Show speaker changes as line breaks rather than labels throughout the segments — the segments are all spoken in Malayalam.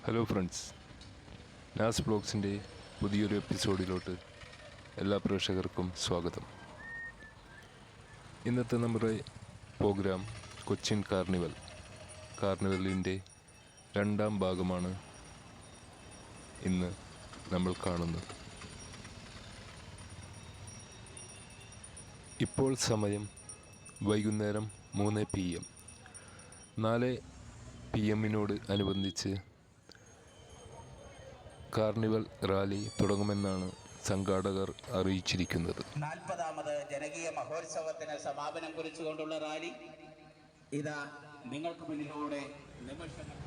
ഹലോ ഫ്രണ്ട്സ്, നാസ് ബ്ലോഗ്സിൻ്റെ പുതിയൊരു എപ്പിസോഡിലോട്ട് എല്ലാ പ്രേക്ഷകർക്കും സ്വാഗതം. ഇന്നത്തെ നമ്മുടെ പ്രോഗ്രാം കൊച്ചിൻ കാർണിവലിൻ്റെ രണ്ടാം ഭാഗമാണ് ഇന്ന് നമ്മൾ കാണുന്നത്. ഇപ്പോൾ സമയം വൈകുന്നേരം 3 PM. 4 PM അനുബന്ധിച്ച് കാർണിവൽ റാലി തുടങ്ങുമെന്നാണ് സംഘാടകർ അറിയിച്ചിരിക്കുന്നത്.
40ാമത് ജനകീയ മഹോത്സവത്തിന് സമാപനം കുറിച്ചുകൊണ്ടുള്ള റാലി ഇതാ നിങ്ങൾക്ക് മുന്നിലൂടെ നിമിഷങ്ങൾ.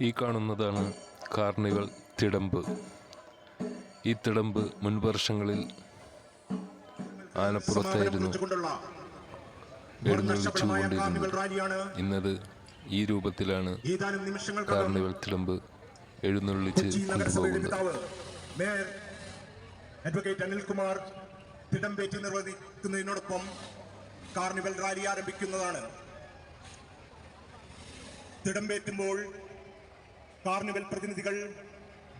ഈ കാണുന്നതാണ് കാർണിവൽ തിടമ്പ്. ഈ തിടമ്പ് മുൻവർഷങ്ങളിൽ ആനപ്പുറത്തായിരുന്നു എഴുന്നള്ളിച്ചുകൊണ്ടിരുന്നത്. ഇന്നത് ഈ രൂപത്തിലാണ് കാർണിവൽ തിടമ്പ് എഴുന്നള്ളിച്ച് കൊണ്ടുപോകുന്നത്.
അഡ്വക്കേറ്റ് അനിൽകുമാർ തിടമ്പേറ്റ് നിർവഹിക്കുന്നതിനോടൊപ്പം കാർണിവൽ റാലി ആരംഭിക്കുന്നതാണ്. തിടമ്പേറ്റുമ്പോൾ കാർണിവൽ പ്രതിനിധികൾ,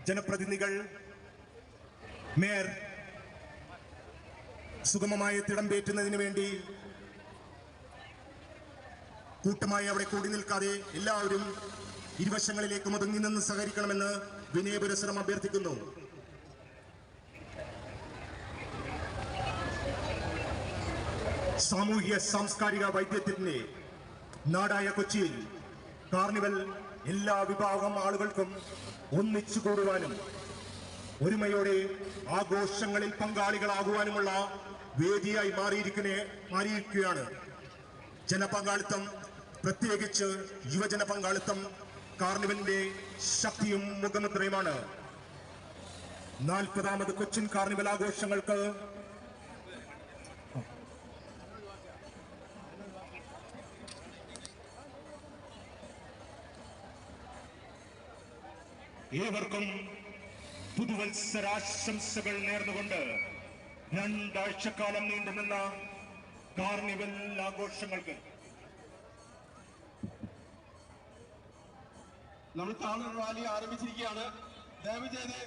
ജനപ്രതിനിധികൾ, മേയർ സുഗമമായ തിടമ്പേറ്റുന്നതിന് വേണ്ടി കൂട്ടമായി അവിടെ കൂടി നിൽക്കാതെ എല്ലാവരും ഇരുവശങ്ങളിലേക്ക് ഒതുങ്ങി നിന്ന് സഹകരിക്കണമെന്ന് വിനയപുരസ്സരം അഭ്യർത്ഥിക്കുന്നു. സാമൂഹ്യ സാംസ്കാരിക വൈവിധ്യത്തിന്റെ നാടായ കൊച്ചിയിൽ കാർണിവൽ എല്ലാ വിഭാഗം ആളുകൾക്കും ഒന്നിച്ചു കൂടുവാനും ഒരുമയോടെ ആഘോഷങ്ങളിൽ പങ്കാളികളാകുവാനുമുള്ള വേദിയായി മാറിയിരിക്കുകയാണ്. ജനപങ്കാളിത്തം, പ്രത്യേകിച്ച് യുവജന പങ്കാളിത്തം കാർണിവലിന്റെ ശക്തിയും മുഖമുദ്രയുമാണ്. 40ാമത് കൊച്ചിൻ കാർണിവൽ ആഘോഷങ്ങൾക്ക് ഏവർക്കും പുതുവത്സരാശംസകൾ നേർന്നുകൊണ്ട് 2 ആഴ്ചക്കാലം നീണ്ടുനിന്ന കാർണിവൽ ആഘോഷങ്ങൾക്ക്
നമ്മൾ കാർണിവൽ റാലി ആരംഭിച്ചിരിക്കുകയാണ്. ദയവ് ചെയ്ത്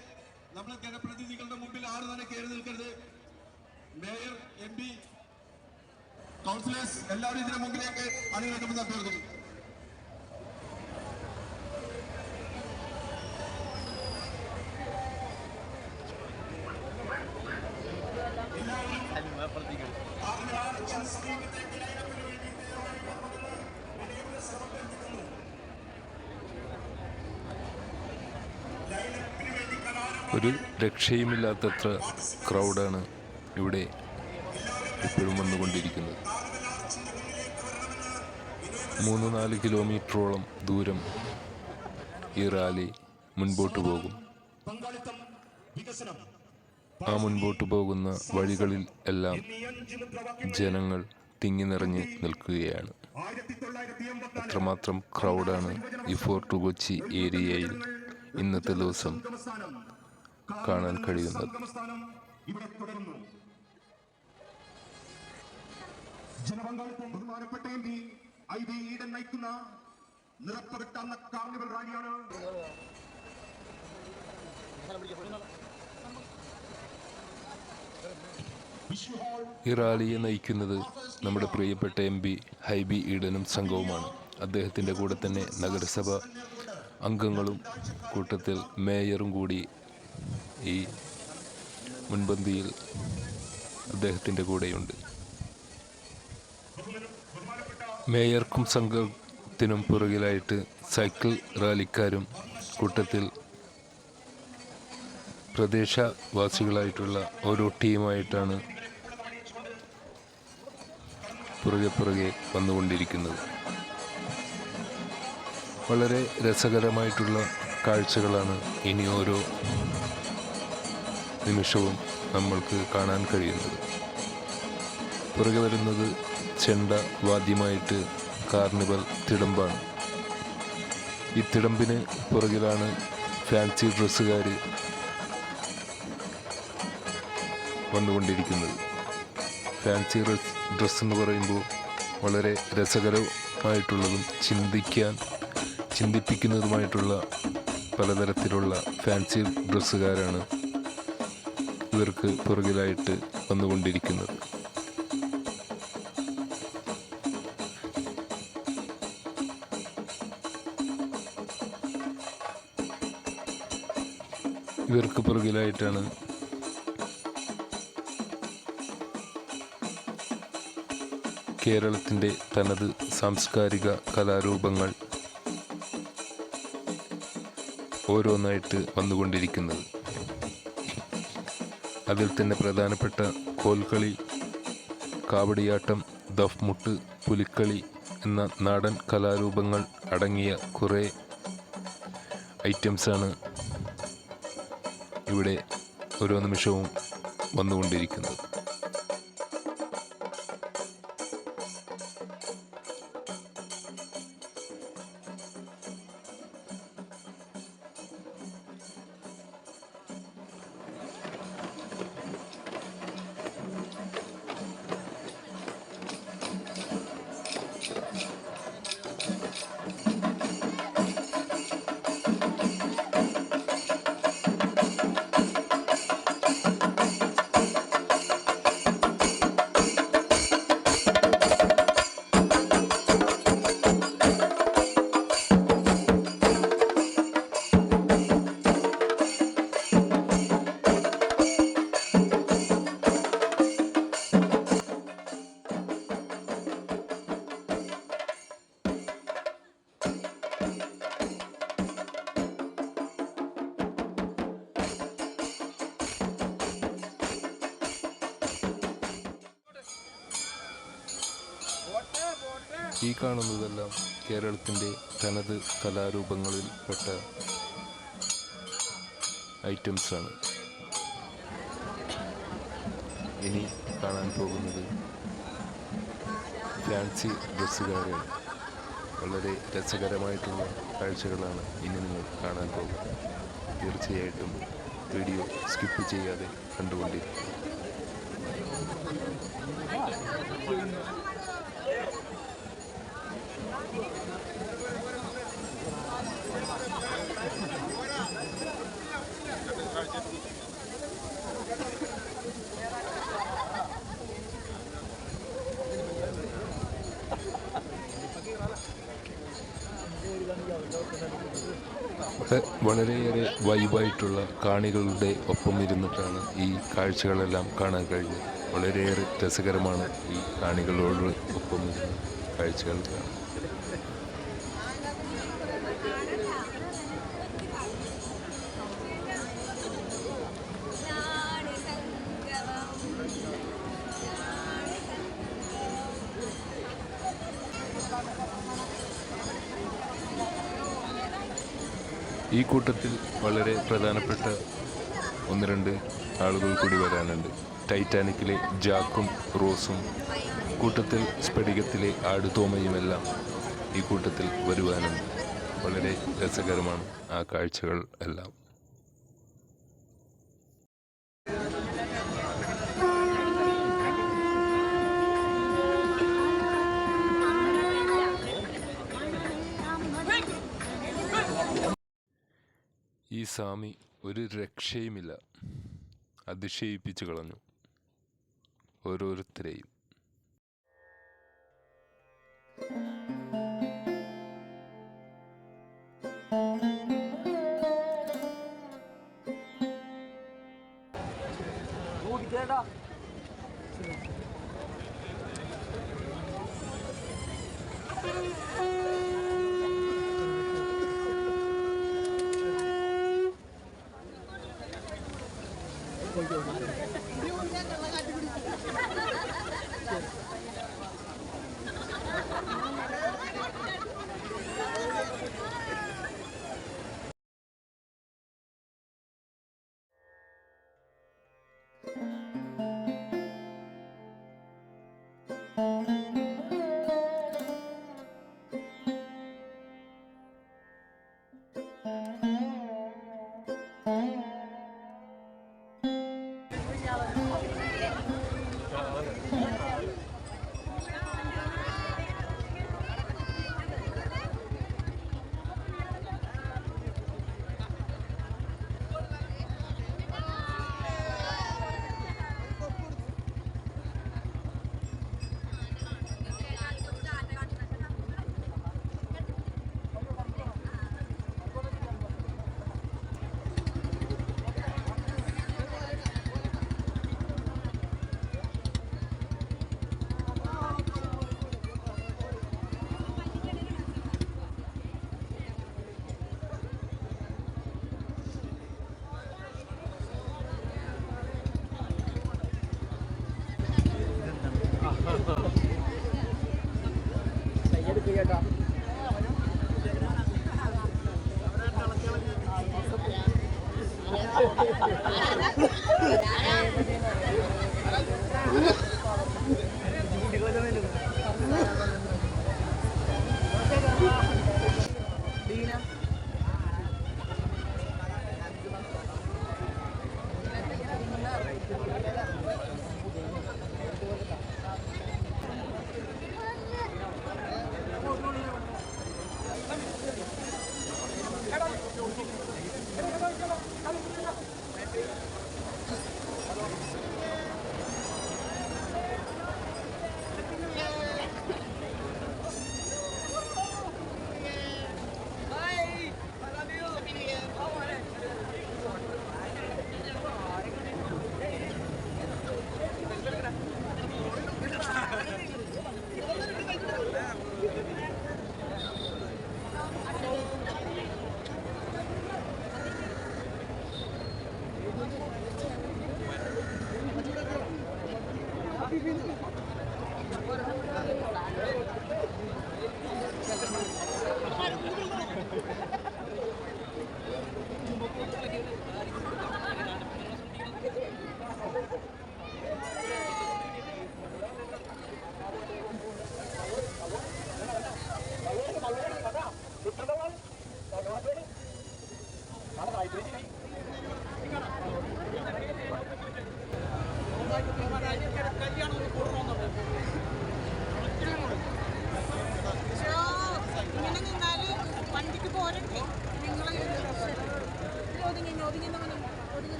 നമ്മുടെ ജനപ്രതിനിധികളുടെ മുമ്പിൽ ആരും തന്നെ കയറി നിൽക്കരുത്. മേയർ, MP, കൗൺസിലേഴ്സ് എല്ലാവരും ഇതിന്റെ മുമ്പിലേക്ക് അണിനിരക്കുമെന്ന് അഭ്യർത്ഥിക്കുന്നു.
ഒരു രക്ഷയുമില്ലാത്തത്ര ക്രൗഡാണ് ഇവിടെ ഇപ്പോഴും വന്നുകൊണ്ടിരിക്കുന്നത്. 3-4 കിലോമീറ്ററോളം ദൂരം ഈ റാലി മുൻപോട്ട് പോകും. ആ മുൻപോട്ട് പോകുന്ന വഴികളിൽ എല്ലാം ജനങ്ങൾ തിങ്ങി നിറഞ്ഞ് നിൽക്കുകയാണ്. അത്രമാത്രം ക്രൗഡാണ് ഈ ഫോർട്ട് കൊച്ചി ഏരിയയിൽ ഇന്നത്തെ ദിവസം കാണാൻ കഴിയുന്നത്.
ജനപങ്കാളിത്തം ബഹുമാനപ്പെട്ട MP IB ഈഡൻ നയിക്കുന്ന നിറപ്പകിട്ടാർന്ന കാർണിവൽ റാലിയാണ്.
ഈ റാലിയെ നയിക്കുന്നത് നമ്മുടെ പ്രിയപ്പെട്ട MP ഹൈബി ഈഡനും സംഘവുമാണ്. അദ്ദേഹത്തിൻ്റെ കൂടെ തന്നെ നഗരസഭ അംഗങ്ങളും കൂട്ടത്തിൽ മേയറും കൂടി ഈ മുൻപന്തിയിൽ അദ്ദേഹത്തിൻ്റെ കൂടെയുണ്ട്. മേയർക്കും സംഘത്തിനും പുറകിലായിട്ട് സൈക്കിൾ റാലിക്കാരും കൂട്ടത്തിൽ പ്രദേശവാസികളായിട്ടുള്ള ഓരോ ടീമായിട്ടാണ് പുറകെ വന്നുകൊണ്ടിരിക്കുന്നത്. വളരെ രസകരമായിട്ടുള്ള കാഴ്ചകളാണ് ഇനി ഓരോ നിമിഷവും നമ്മൾക്ക് കാണാൻ കഴിയുന്നത്. പുറകെ വരുന്നത് ചെണ്ട വാദ്യമായിട്ട് കാർണിവൽ തിടമ്പാണ്. ഈ തിടമ്പിന് പുറകിലാണ് ഫാൻസി ഡ്രസ്സുകാർ വന്നുകൊണ്ടിരിക്കുന്നത്. ഫാൻസി ഡ്രസ്സ് എന്ന് പറയുമ്പോൾ വളരെ രസകരമായിട്ടുള്ളതും ചിന്തിപ്പിക്കുന്നതുമായിട്ടുള്ള പലതരത്തിലുള്ള ഫാൻസി ഡ്രസ്സുകാരാണ് ഇവർക്ക് പുറകിലായിട്ട് വന്നുകൊണ്ടിരിക്കുന്നത്. ഇവർക്ക് പുറകിലായിട്ടാണ് കേരളത്തിൻ്റെ തനത് സാംസ്കാരിക കലാരൂപങ്ങൾ ഓരോന്നായിട്ട് വന്നുകൊണ്ടിരിക്കുന്നത്. അതിൽ തന്നെ പ്രധാനപ്പെട്ട കോൽക്കളി, കാവടിയാട്ടം, ദഫ്മുട്ട്, പുലിക്കളി എന്ന നാടൻ കലാരൂപങ്ങൾ അടങ്ങിയ കുറേ ഐറ്റംസാണ് ഇവിടെ ഓരോ നിമിഷവും വന്നുകൊണ്ടിരിക്കുന്നത്. ഈ കാണുന്നതെല്ലാം കേരളത്തിൻ്റെ തനത് കലാരൂപങ്ങളിൽപ്പെട്ട ഐറ്റംസാണ്. ഇനി കാണാൻ പോകുന്നത് ഫാൻസി ഡ്രസ്സുകാരെയാണ്. വളരെ രസകരമായിട്ടുള്ള കാഴ്ചകളാണ് ഇനി നിങ്ങൾ കാണാൻ പോകുന്നത്. തീർച്ചയായിട്ടും വീഡിയോ സ്കിപ്പ് ചെയ്യാതെ കണ്ടുകൊണ്ടിരിക്കുക. വളരെയേറെ വൈബായിട്ടുള്ള കാണികളുടെ ഒപ്പം ഇരുന്നിട്ടാണ് ഈ കാഴ്ചകളെല്ലാം കാണാൻ കഴിഞ്ഞത്. വളരെയേറെ രസകരമാണ് ഈ കാണികളോട് ഒപ്പം ഇരുന്ന് കാഴ്ചകൾ കാണാൻ. ഈ കൂട്ടത്തിൽ വളരെ പ്രധാനപ്പെട്ട ഒന്ന് രണ്ട് ആളുകൾ കൂടി വരാനുണ്ട്. ടൈറ്റാനിക്കിലെ ജാക്കും റോസും, കൂട്ടത്തിൽ സ്ഫടികത്തിലെ ആടുതോമയുമെല്ലാം ഈ കൂട്ടത്തിൽ വരുവാനുണ്ട്. വളരെ രസകരമാണ് ആ കാഴ്ചകൾ എല്ലാം. ഈ സ്വാമി ഒരു രക്ഷയുമില്ല, അതിശയിപ്പിച്ചു കളഞ്ഞു ഓരോരുത്തരെയും.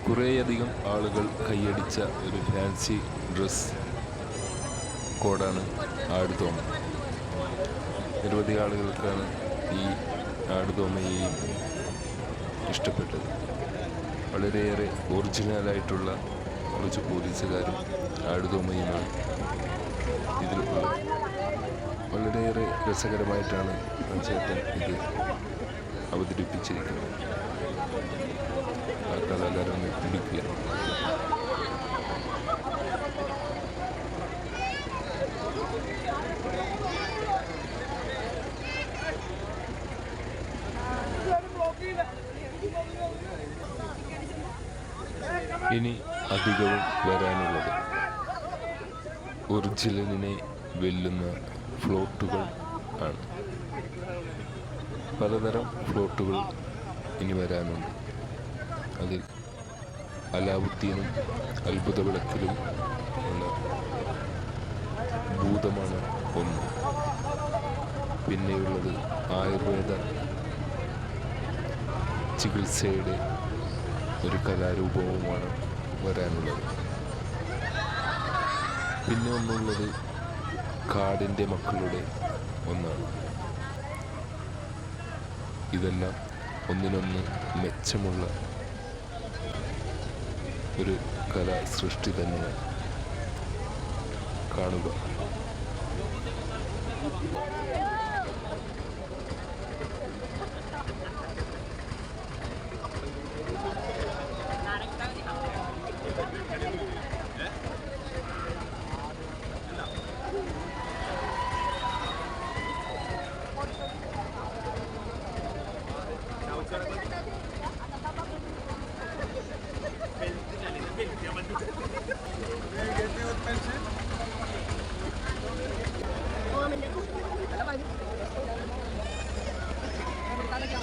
കുറേയധികം ആളുകൾ കൈയടിച്ച ഒരു ഫാൻസി ഡ്രസ് കോഡാണ് ആടുതോമ. നിരവധി ആളുകൾക്കാണ് ഈ ആടുതോമയെയും ഇഷ്ടപ്പെട്ടത്. വളരെയേറെ ഒറിജിനലായിട്ടുള്ള കുറച്ച് പോലീസുകാരും ആടുതോമയുമാണ് ഇതിലുള്ളത്. വളരെയേറെ രസകരമായിട്ടാണ് ചേട്ടൻ ഇത് അവതരിപ്പിച്ചിരിക്കുന്നത്. ആ കലാകാരൻ പിടിക്കുക. ഇനി അധികവും വരാനുള്ളത് ഒറിജിനലിനെ വെല്ലുന്ന ഫ്ലോട്ടുകൾ ആണ്. പലതരം ഫ്ലോട്ടുകൾ ഇനി വരാനുണ്ട്. അതിൽ അലാവുദ്ദീനും അത്ഭുത വിളക്കിലും ഉള്ള ഭൂതമാണ് ഒന്ന്. പിന്നെയുള്ളത് ആയുർവേദ ചികിത്സയുടെ ഒരു കലാരൂപവുമാണ് വരാനുള്ളത്. പിന്നെ ഒന്നുള്ളത് കാടിൻ്റെ മക്കളുടെ ഒന്നാണ്. ഇതെല്ലാം ഒന്നിനൊന്ന് മെച്ചമുള്ള ഒരു കലാ സൃഷ്ടി തന്നെയാണ്. കാണുക.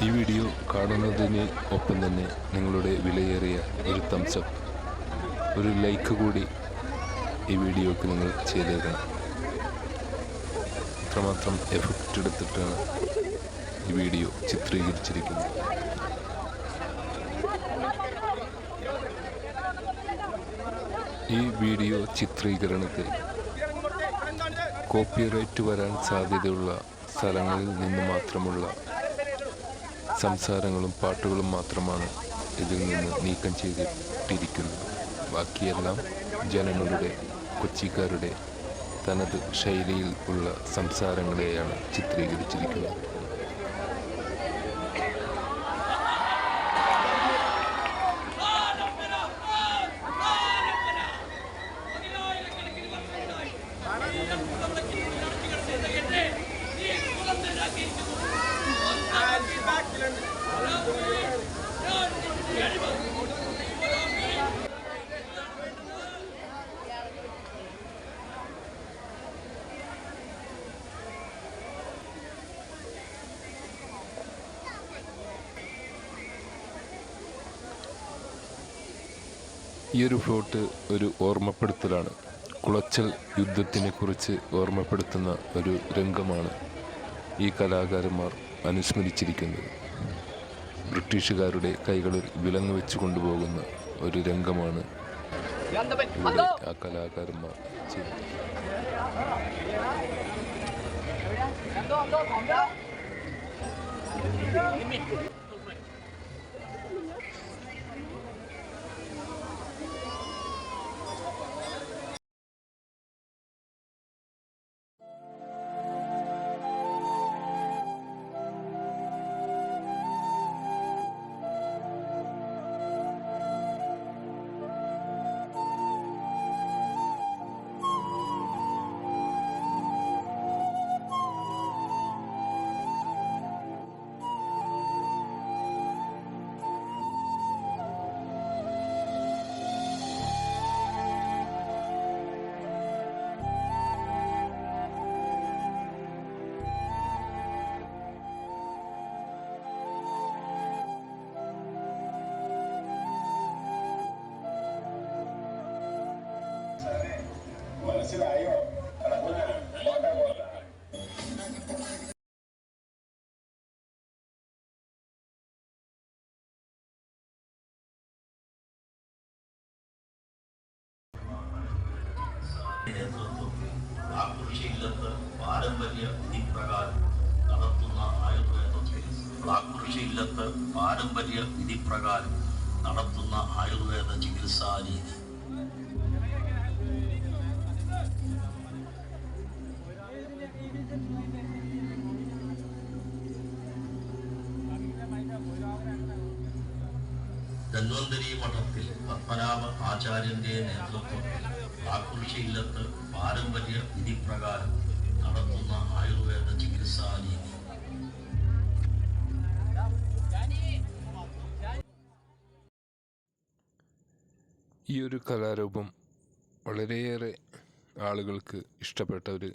ഈ വീഡിയോ കാണുന്നതിന് ഒപ്പം തന്നെ നിങ്ങളുടെ വിലയേറിയ ഒരു തംസ് അപ്പ്, ഒരു ലൈക്ക് കൂടി ഈ വീഡിയോക്ക് നിങ്ങൾ ചെയ്തേക്കണം. അത്രമാത്രം എഫക്റ്റ് എടുത്തിട്ടാണ് ഈ വീഡിയോ ചിത്രീകരിച്ചിരിക്കുന്നത്. ഈ വീഡിയോ ചിത്രീകരണത്തിൽ കോപ്പിറൈറ്റ് വരാൻ സാധ്യതയുള്ള സ്ഥലങ്ങളിൽ നിന്ന് മാത്രമുള്ള സംസാരങ്ങളും പാട്ടുകളും മാത്രമാണ് ഇതിൽ നിന്ന് നീക്കം ചെയ്തിട്ടിരിക്കുന്നത്. ബാക്കിയെല്ലാം ജനങ്ങളുടെ, കൊച്ചിക്കാരുടെ തനത് ശൈലിയിൽ ഉള്ള സംസാരങ്ങളെയാണ് ചിത്രീകരിച്ചിരിക്കുന്നത്. ഈ ഒരു ഫ്ലോട്ട് ഒരു ഓർമ്മപ്പെടുത്തലാണ്. കുളച്ചൽ യുദ്ധത്തിനെക്കുറിച്ച് ഓർമ്മപ്പെടുത്തുന്ന ഒരു രംഗമാണ് ഈ കലാകാരന്മാർ അനുസ്മരിച്ചിരിക്കുന്നത്. ബ്രിട്ടീഷുകാരുടെ കൈകളിൽ വിലങ്ങ് വെച്ച് കൊണ്ടുപോകുന്ന ഒരു രംഗമാണ് ഇവിടെ ആ കലാകാരന്മാർ ചെയ്തത്.
മനസ്സിലായോ?
ആകൃഷിയില്ലത്ത് പാരമ്പര്യ വിധിപ്രകാരം നടത്തുന്ന ആകൃഷിയില്ലത്ത് പാരമ്പര്യ വിധിപ്രകാരം നടത്തുന്ന ആയുർവേദ ചികിത്സാ രീതി. ധന്വന്തരി മഠത്തിൽ പത്മനാഭ ആചാര്യന്റെ നേതൃത്വത്തിൽ ആകൃഷിയില്ലത്ത് പാരമ്പര്യ വിധിപ്രകാരം നടത്തുന്ന ആയുർവേദ ചികിത്സാ രീതി.
ഈ ഒരു കലാരൂപം വളരെയേറെ ആളുകൾക്ക് ഇഷ്ടപ്പെട്ട ഒരു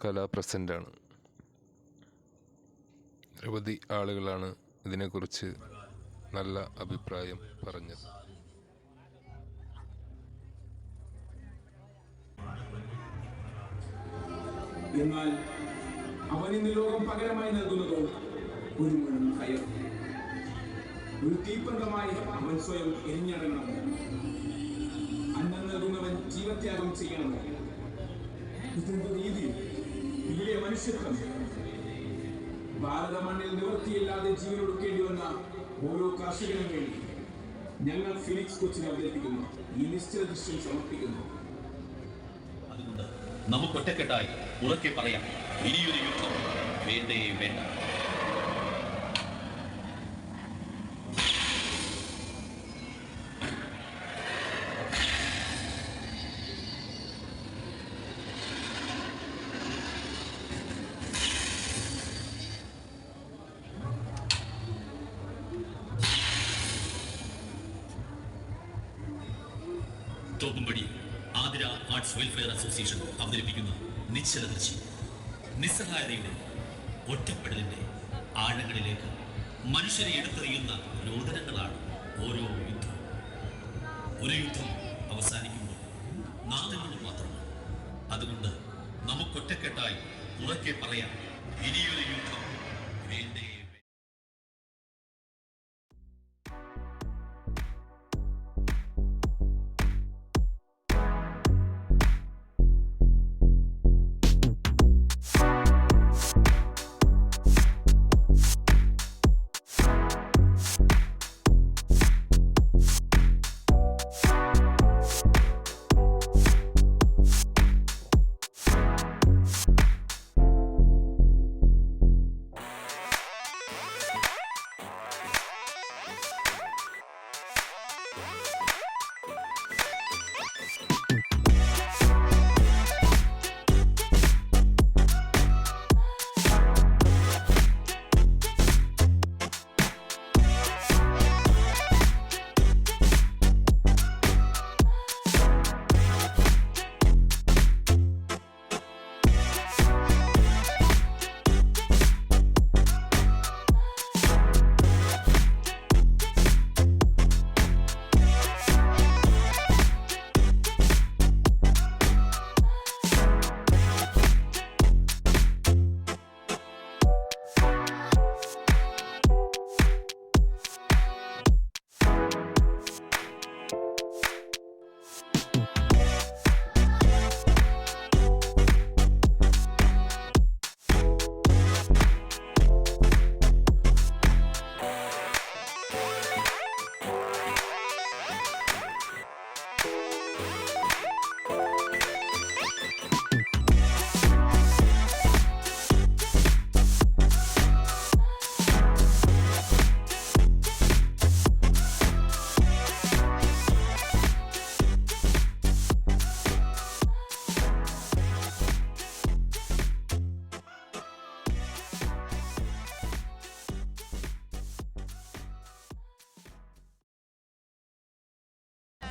കലാപ്രസൻ്റാണ്. നിരവധി ആളുകളാണ് ഇതിനെക്കുറിച്ച് നല്ല അഭിപ്രായം പറഞ്ഞത്.
എന്നാൽ അവനിന്ന് ലോകം പകരമായി നൽകുന്നതോ ഒരു മുഴുവൻ കയർ. ഒരു തീപ്പന്തമായി അവൻ സ്വയം എരിഞ്ഞടങ്ങണം. അന്നം നൽകുന്നവൻ ജീവത്യാഗം ചെയ്യണം. ഇതെന്ത് നീതി, വലിയ മനുഷ്യത്വം. ഭാരത മണ്ണിൽ നിവൃത്തിയില്ലാതെ ജീവനൊടുക്കേണ്ടി വന്ന ഓരോ കർഷകനും വേണ്ടി ഞങ്ങൾ ഫിനിക്സ് കൊച്ചിനെ അവതരിപ്പിക്കുന്നു. ഈ നിശ്ചല ദൃശ്യം സമർപ്പിക്കുന്നു.
അതുകൊണ്ട് നമുക്ക് ഒറ്റക്കെട്ടായി ഉറക്കെ പറയാം, ഇനിയൊരു യുദ്ധം വേണ്ടേ വേണ്ട. Thoppumpady Athira arts welfare association അവതരിപ്പിക്കുന്ന നിശ്ചല ദൃശ്യം. നിസ്സഹായതയുടെ ഒറ്റപ്പെടലിന്റെ ആഴങ്ങളിലേക്ക് മനുഷ്യരെ എടുത്തെറിയുന്ന രോദനങ്ങളാണ് ഓരോ യുദ്ധം. ഒരു യുദ്ധം അവസാനിക്കുമ്പോൾ നാദങ്ങൾ മാത്രമാണ്. അതുകൊണ്ട് നമുക്കൊറ്റക്കെട്ടായി ഉറക്കെ പറയാം, ഇനിയൊരു യുദ്ധം വേണ്ടേ.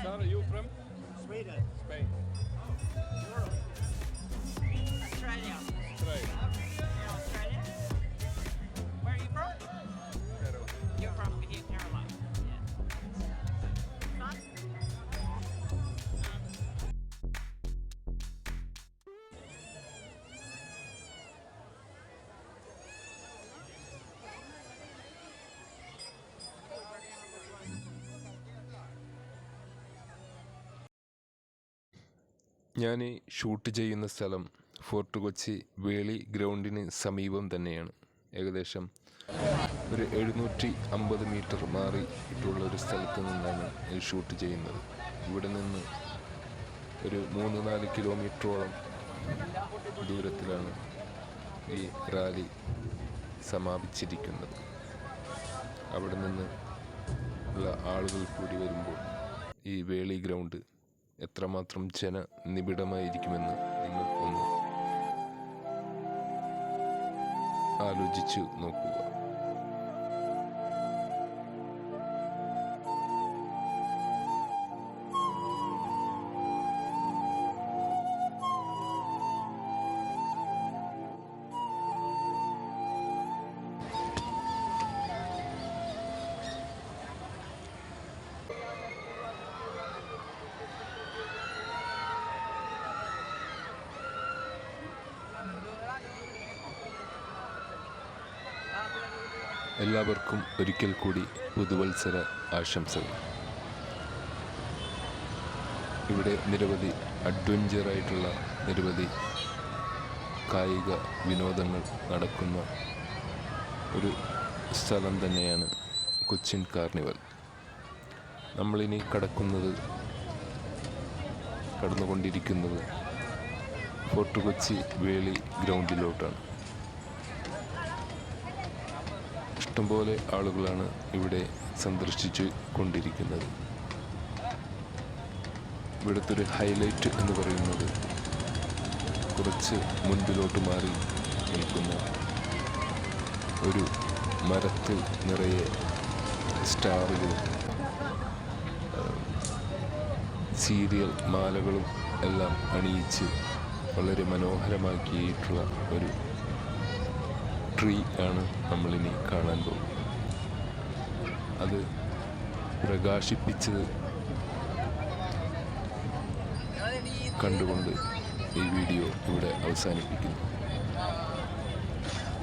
Sir, you from?
Sweden.
Spain.
Australia.
Australia.
Yeah, Australia. Where are you from?
Kerala.
You're from here, Kerala. Yeah. Son?
ഞാൻ ഷൂട്ട് ചെയ്യുന്ന സ്ഥലം ഫോർട്ട് കൊച്ചി വേളി ഗ്രൗണ്ടിന് സമീപം തന്നെയാണ്. ഏകദേശം ഒരു 750 മീറ്റർ മാറിയിട്ടുള്ള ഒരു സ്ഥലത്ത് നിന്നാണ് ഈ ഷൂട്ട് ചെയ്യുന്നത്. ഇവിടെ നിന്ന് ഒരു 3-4 കിലോമീറ്ററോളം ദൂരത്തിലാണ് ഈ റാലി സമാപിച്ചിരിക്കുന്നത്. അവിടെ നിന്ന് ഉള്ള ആളുകൾ കൂടി വരുമ്പോൾ ഈ വേളി ഗ്രൗണ്ട് എത്രമാത്രം ജനനിബിഡമായിരിക്കുമെന്ന് നിങ്ങൾ ഒന്ന് ആലോചിച്ചു നോക്കുക. എല്ലാവർക്കും ഒരിക്കൽ കൂടി പുതുവത്സര ആശംസകൾ. ഇവിടെ നിരവധി അഡ്വഞ്ചറായിട്ടുള്ള നിരവധി കായിക വിനോദങ്ങൾ നടക്കുന്ന ഒരു സ്ഥലം തന്നെയാണ് കൊച്ചിൻ കാർണിവൽ. നമ്മളിനി കടന്നുകൊണ്ടിരിക്കുന്നത് ഫോർട്ട് കൊച്ചി വേളി ഗ്രൗണ്ടിലോട്ടാണ്. ഇഷ്ടംപോലെ ആളുകളാണ് ഇവിടെ സന്ദർശിച്ചു കൊണ്ടിരിക്കുന്നത്. ഇവിടുത്തെ ഒരു ഹൈലൈറ്റ് എന്ന് പറയുന്നത് കുറച്ച് മുൻപിലോട്ട് മാറി നിൽക്കുന്ന ഒരു മരത്തിൽ നിറയെ സ്റ്റാറുകളും സീരിയൽ മാലകളും എല്ലാം അണിയിച്ച് വളരെ മനോഹരമാക്കിയിട്ടുള്ള ഒരു ട്രീ ആണ് നമ്മളിനി കാണാൻ പോകുന്നത്. അത് പ്രകാശിപ്പിച്ചത് കണ്ടുകൊണ്ട് ഈ വീഡിയോ ഇവിടെ അവസാനിപ്പിക്കുന്നു.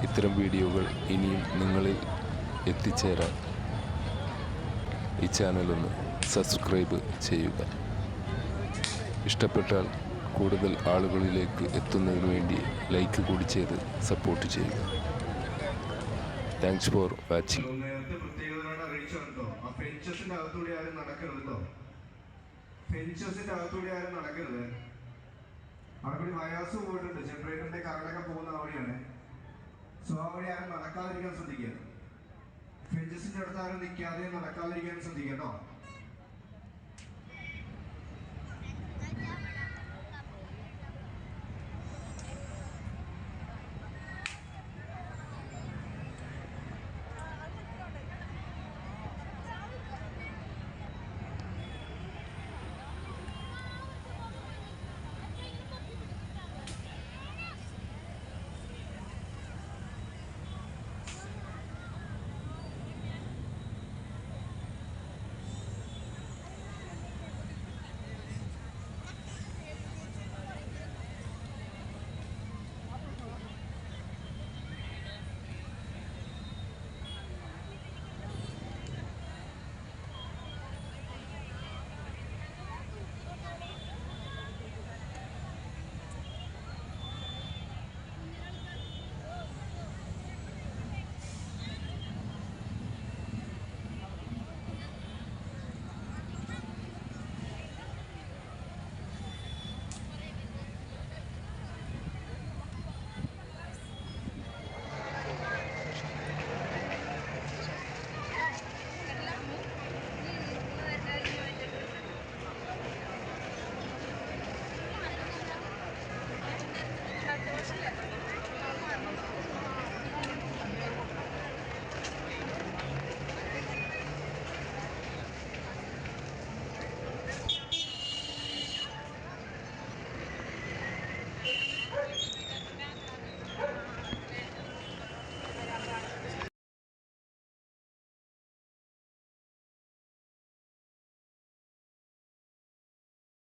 ഇത്തരം വീഡിയോകൾ ഇനിയും നിങ്ങളിൽ എത്തിച്ചേരാൻ ഈ ചാനലൊന്ന് സബ്സ്ക്രൈബ് ചെയ്യുക. ഇഷ്ടപ്പെട്ടാൽ കൂടുതൽ ആളുകളിലേക്ക് എത്തുന്നതിന് വേണ്ടി ലൈക്ക് കൂടി ചെയ്ത് സപ്പോർട്ട് ചെയ്യുക. Thanks for watching.
നേരത്തെ പ്രത്യേകതയോടെ അറിയിച്ചു കേട്ടോ, ആ ഫെൻച്ചസിന്റെ അകത്തൂടെ ആരും നടക്കരുത് കേട്ടോ. ഫെൻച്ചസിന്റെ അകത്തൂടെ ആരും നടക്കരുത്. അവിടെ കൂടി വയർസ് പോയിട്ടുണ്ട്, ജനറേറ്ററിന്റെ കറണ്ടൊക്കെ പോകുന്ന അവിടെയാണ്. സോ അവിടെ ആരും നടക്കാതിരിക്കാൻ ശ്രദ്ധിക്കുക. ഫെൻച്ചസിന്റെ അടുത്ത് ആരും നിൽക്കാതെ നടക്കാതിരിക്കാൻ ശ്രദ്ധിക്കുക കേട്ടോ.